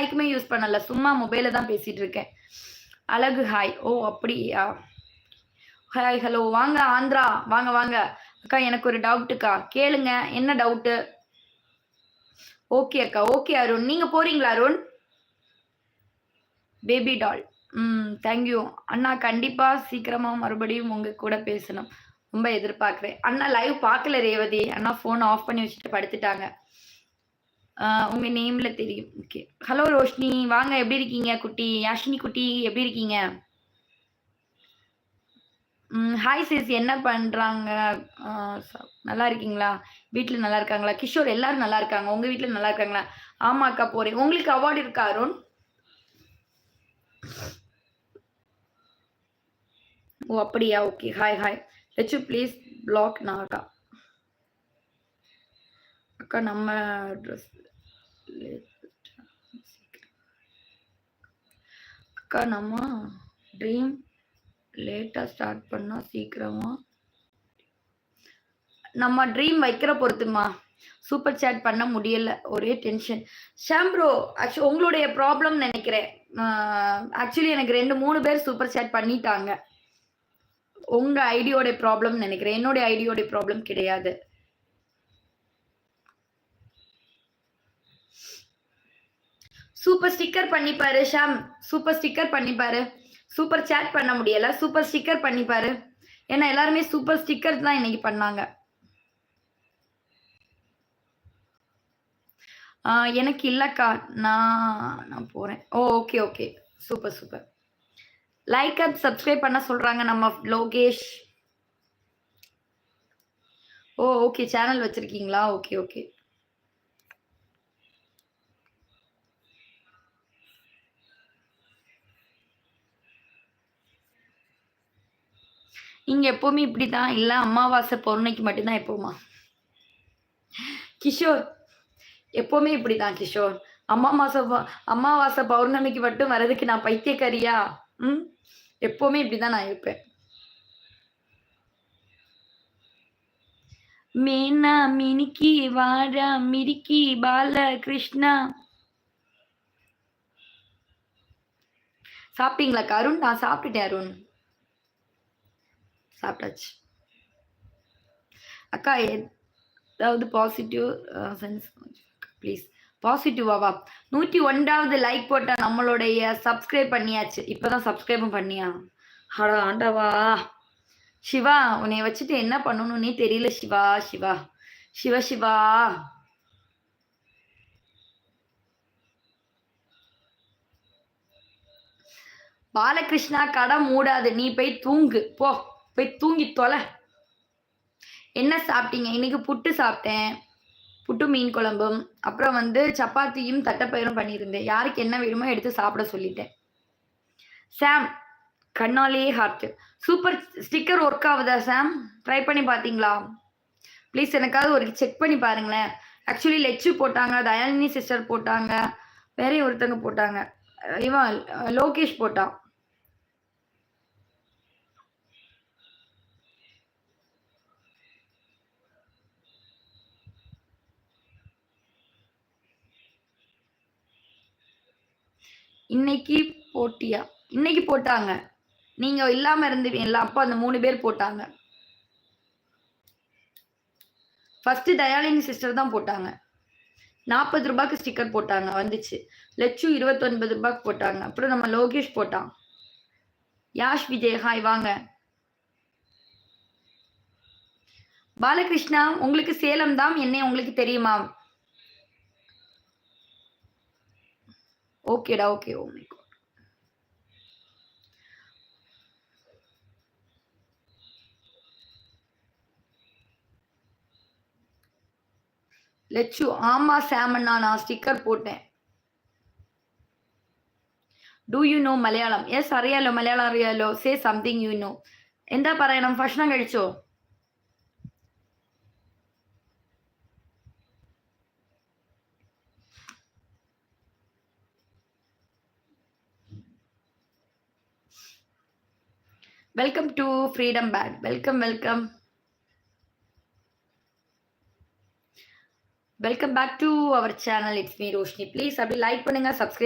மைக்குமே use பண்ணல. சும்மா மொபைல்ல தான் பேசிட்டு இருக்கேன். அழகு ஹாய். ஓ! அப்படியா? Hi, hello. வாங்க ஆந்திரா. வாங்க, வாங்க. அக்கா எனக்கு ஒரு டவுட்டுக்கா. கேளுங்க. என்ன டவுட்டு? ஓகே அக்கா. ஓகே அருண். நீங்க போறீங்களா Arun? Baby doll. Thank you. அண்ணா கண்டிப்பா சீக்கிரமா மறுபடியும் உங்க கூட பேசணும். ரொம்ப எதிர்பார்க்கிறேன். அண்ணா லைவ் பார்க்கல ரேவதி. அண்ணா ஃபோன் ஆஃப் பண்ணி வச்சுட்டு படுத்துட்டாங்க. உங்க நேம்ல தெரியும். ஓகே. ஹலோ ரோஷினி. வாங்க எப்படி இருக்கீங்க குட்டி? யாஷினி குட்டி எப்படி இருக்கீங்க? ஹாய் சிஸ் என்ன பண்றாங்க? அ நல்லா இருக்கீங்களா? வீட்ல நல்லா இருக்காங்களா? கிஷோர் எல்லாரும் நல்லா இருக்காங்க. உங்க வீட்ல நல்லா இருக்காங்களா? ஆமா அக்கா போறேன். உங்களுக்கு அவார்ட் இருக்கா அருண்? ஓ! அப்படியா? Okay. Hi, hi. Let's you please block நாகா. அக்கா நம்ம ட்ரெஸ் அக்கா நம்ம ட்ரீம் லேட்டா ஸ்டார்ட் பண்ணா சீக்கிரமா நம்ம ட்ரீம் வைக்கிற பொறுத்துமா. சூப்பர் சேட் பண்ண முடியல. ஒரே டென்ஷன். ஷாம் ப்ரோ உங்களுடைய ப்ராப்ளம் நெனைக்கிறேன். ஆக்சுவலி எனக்கு 2, 3 பேர் சூப்பர் சேட் பண்ணிட்டாங்க. உங்க ஐடியோட ப்ராப்ளம் நெனைக்கிறேன். என்னோட ஐடியோட ப்ராப்ளம் கிடையாது. சூப்பர் ஸ்டிக்கர் பண்ணி பாரு ஷாம். சூப்பர் ஸ்டிக்கர் பண்ணி பாரு. சூப்பர் சேட் பண்ண முடியல. சூப்பர் ஸ்டிக்கர் பண்ணி பாரு. ஏன்னா எல்லாருமே சூப்பர் ஸ்டிக்கர் தான் இன்னைக்கு பண்ணாங்க. எனக்கு இல்லக்கா. நான் போறேன். ஓ! Okay, okay. Super, super. Like and subscribe பண்ண சொல்றாங்க நம்ம லோகேஷ். ஓ! ஓகே. சேனல் வச்சிருக்கீங்களா? Okay, okay. இங்க எப்பவுமே இப்படிதான். இல்ல அமாவாசை, பௌர்ணமிக்கு மட்டும் தான் எப்பவுமா? கிஷோர் எப்பவுமே இப்படிதான் கிஷோர். அமாவாசை, பௌர்ணமிக்கு மட்டும் வரதுக்கு நான் பைத்தியக்காரியா? ம். எப்பவுமே இப்படிதான் நான் இருப்பேன். மீனா மினிக்கி வாரா மிரிக்கி பாலகிருஷ்ணா. சாப்பிட்டீங்களாக்கா அருண்? நான் சாப்பிட்டுட்டேன் அருண். சாப்பிட்டாச்சு. அக்கா ஏதாவது பாசிட்டிவ் சென்ஸ் ப்ளீஸ். பாசிட்டிவாவா? 101வது லைக் போட்டா நம்மளுடைய சப்ஸ்கிரைப் பண்ணியாச்சு. இப்பதான் சப்ஸ்கிரைபும் பண்ணியா? அட ஆண்டவா! சிவா உன்னைய வச்சுட்டு என்ன பண்ணணும்னே தெரியல சிவா, சிவா. சிவ சிவா. பாலகிருஷ்ணா கடை மூடாது. நீ போய் தூங்கு. போ. போய் தூங்கி தொலை. என்ன சாப்பிட்டீங்க? இன்னைக்கு புட்டு சாப்பிட்டேன். புட்டு மீன் குழம்பும். அப்புறம் வந்து சப்பாத்தியும் தட்டப்பயிரும் பண்ணியிருந்தேன். யாருக்கு என்ன வேணுமோ எடுத்து சாப்பிட சொல்லிட்டேன். சாம் கண்ணாலேயே ஹார்ட். சூப்பர் ஸ்டிக்கர் ஒர்க் ஆகுதா சாம்? ட்ரை பண்ணி பார்த்தீங்களா? ப்ளீஸ் எனக்காவது ஒரு செக் பண்ணி பாருங்களேன். ஆக்சுவலி லெச்சு போட்டாங்க, தயாலினி சிஸ்டர் போட்டாங்க, வேற ஒருத்தங்க போட்டாங்க. இவன் லோகேஷ் போட்டான். இன்னைக்கு போட்டியா? இன்னைக்கு போட்டாங்க. நீங்க இல்லாம இருந்துவீங்கல்ல, அப்போ அந்த 3 பேர் போட்டாங்க. ஃபர்ஸ்ட் தயாலினி சிஸ்டர் தான் போட்டாங்க. ₹40க்கு ஸ்டிக்கர் போட்டாங்க வந்துச்சு. லட்சு ₹29க்கு போட்டாங்க. அப்புறம் நம்ம லோகேஷ் போட்டான். யாஷ் விஜய் ஹாய் வாங்க. பாலகிருஷ்ணா உங்களுக்கு சேலம் தான் என்ன உங்களுக்கு தெரியுமா? ஓகேடா okay. Oh my god. Latchu ஆமா சாமண்ணா நான் ஸ்டிக்கர் போட்டேன். Do you know Malayalam? Yes അറിയാലോ മലയാളം അറിയാലോ. Say something you know. എന്താ പറയണം? ഭക്ഷണം കഴിച്ചോ? வெல்கம் டு ஃப்ரீடம் பேட். Welcome welcome. Welcome back to our channel. It's me Roshini. Please அப்படி லைக் பண்ணுங்க, சப்ஸ்கிரைப்